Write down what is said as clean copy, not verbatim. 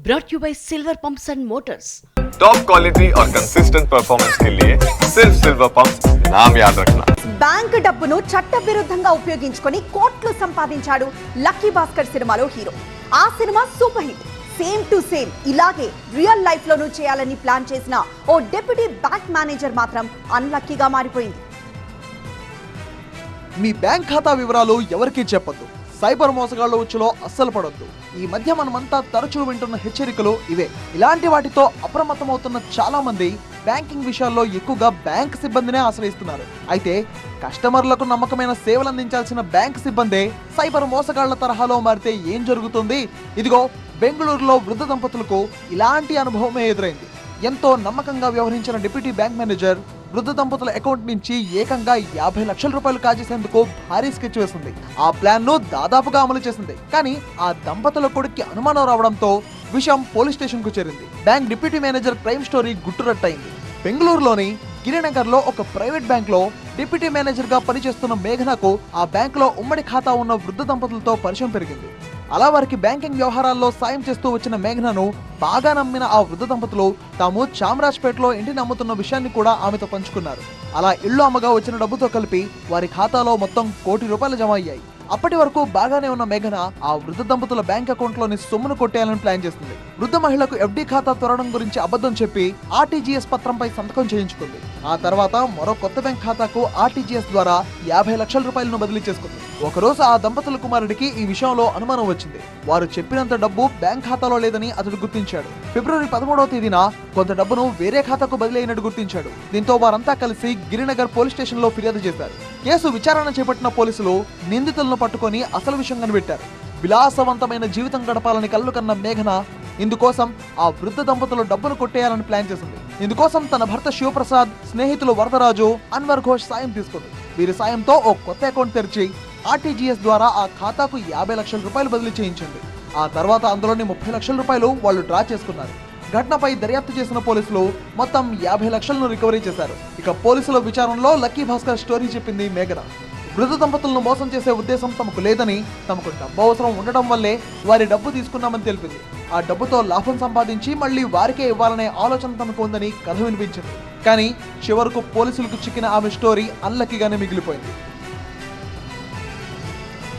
brought you by Silver Pumps and Motors. Top quality और consistent performance के लिए सिर्फ सिल्वर पंप्स नाम याद रखना. బ్యాంక్ డబ్బును చట్టవిరుద్ధంగా ఉపయోగించుకొని కోట్లు సంపాదించాడు లక్కీ భాస్కర్ సినిమాలో హీరో. ఆ cinema super hit. Same to same ఇలాగే రియల్ లైఫ్ లోనూ చేయాలని ప్లాన్ చేసిన ఓ డెప్యూటీ బ్యాంక్ మేనేజర్ మాత్రం అన్లక్కీగా మారిపోయింది. మీ బ్యాంక్ ఖాతా వివరాలు ఎవరికీ చెప్పొద్దు. సైబర్ మోసగాళ్ల ఉచ్చులో అస్సలు పడొద్దు. ఈ మధ్య మనమంతా తరచూ వింటున్న హెచ్చరికలు ఇవే. ఇలాంటి వాటితో అప్రమత్తమవుతున్న చాలా మంది బ్యాంకింగ్ విషయాల్లో ఎక్కువగా బ్యాంక్ సిబ్బందినే ఆశ్రయిస్తున్నారు. అయితే కస్టమర్లకు నమ్మకమైన సేవలు అందించాల్సిన బ్యాంక్ సిబ్బందే సైబర్ మోసగాళ్ల తరహాలో మారితే ఏం జరుగుతుంది? ఇదిగో బెంగళూరులో వృద్ధ దంపతులకు ఇలాంటి అనుభవమే ఎదురైంది. ఎంతో నమ్మకంగా వ్యవహరించిన డిప్యూటీ బ్యాంక్ మేనేజర్ వృద్ధ దంపతుల అకౌంట్ నుంచి ఏకంగా 50 లక్షల రూపాయలు కాజేసేందుకు భారీ స్కెచ్ వేసింది. ఆ ప్లాన్ ను దాదాపుగా అమలు చేసింది. కానీ ఆ దంపతుల కొడుక్కి అనుమానం రావడంతో విషయం పోలీస్ స్టేషన్ కు చేరింది. Bank deputy manager crime story గుట్టురట్టయింది. బెంగళూరులోని గిరినగర్ లో ఒక ప్రైవేట్ బ్యాంక్ లో డిప్యూటీ మేనేజర్ గా పనిచేస్తున్న మేఘనకు ఆ బ్యాంక్ లో ఉమ్మడి ఖాతా ఉన్న వృద్ధ దంపతులతో పరిచయం పెరిగింది. అలా వారికి బ్యాంకింగ్ వ్యవహారాల్లో సాయం చేస్తూ వచ్చిన మేఘనను బాగా నమ్మిన ఆ వృద్ధ దంపతులు తాము చామరాజ్పేటలో ఇంటిని అమ్ముతున్న విషయాన్ని కూడా ఆమెతో పంచుకున్నారు. అలా ఇల్లు అమ్మగా వచ్చిన డబ్బుతో కలిపి వారి ఖాతాలో మొత్తం ₹1 కోటి జమ అయ్యాయి. అప్పటి వరకు బాగానే ఉన్న మేఘన ఆ వృద్ధ దంపతుల బ్యాంక్ అకౌంట్ లోని సొమ్మును కొట్టేయాలని ప్లాన్ చేస్తుంది. వృద్ధ మహిళకు FD ఖాతా తెరవడం గురించి అబద్ధం చెప్పి RTGS పత్రంపై సంతకం చేయించుకుంది. ఆ తర్వాత మరో కొత్త బ్యాంక్ ఖాతాకు RTGS ద్వారా 50 లక్షల రూపాయలను బదిలీ చేసుకుంది. ఒకరోజు ఆ దంపతుల కుమారుడికి ఈ విషయంలో అనుమానం వచ్చింది. వారు చెప్పినంత డబ్బు బ్యాంక్ ఖాతాలో లేదని అతడు గుర్తించాడు. ఫిబ్రవరి 13వ తేదీన కొంత డబ్బును వేరే ఖాతాకు బదిలీ అయినట్టు గుర్తించాడు. దీంతో వారంతా కలిసి గిరినగర్ పోలీస్ స్టేషన్ లో ఫిర్యాదు చేశారు. కేసు విచారణ చేపట్టిన పోలీసులు నిందితులను పట్టుకొని అసలు విషయం కనిపెట్టారు. విలాసవంతమైన జీవితం గడపాలని కలలు కన్న మేఘన ఇందుకోసం ఆ వృద్ధ దంపతులు డబ్బును కొట్టేయాలని ప్లాన్ చేసింది. ఇందుకోసం తన భర్త శివప్రసాద్, స్నేహితులు వరదరాజు, అన్వర్ ఘోష్ సాయం తీసుకుంది. వీరి సాయంతో ఓ కొత్త అకౌంట్ తెరిచి RTGS ద్వారా ఆ ఖాతాకు 50 లక్షల రూపాయలు బదిలీ చేయించింది. ఆ తర్వాత అందులోని 30 లక్షల రూపాయలు వాళ్ళు డ్రా చేసుకున్నారు. ఘటనపై దర్యాప్తు చేసిన పోలీసులు మొత్తం 50 లక్షలను రికవరీ చేశారు. ఇక పోలీసుల విచారణలో లక్కీ భాస్కర్ స్టోరీ చెప్పింది మేఘన. వృద్ధ దంపతులను మోసం చేసే ఉద్దేశం తమకు లేదని, తమకు డబ్బు అవసరం ఉండడం వల్లే వారి డబ్బు తీసుకున్నామని తెలిపింది. ఆ డబ్బుతో లాభం సంపాదించి మళ్ళీ వారికే ఇవ్వాలనే ఆలోచన తమకు ఉందని కథ వినిపించింది. కానీ చివరకు పోలీసులకు చిక్కిన ఆమె స్టోరీ అన్లక్కీగానే మిగిలిపోయింది.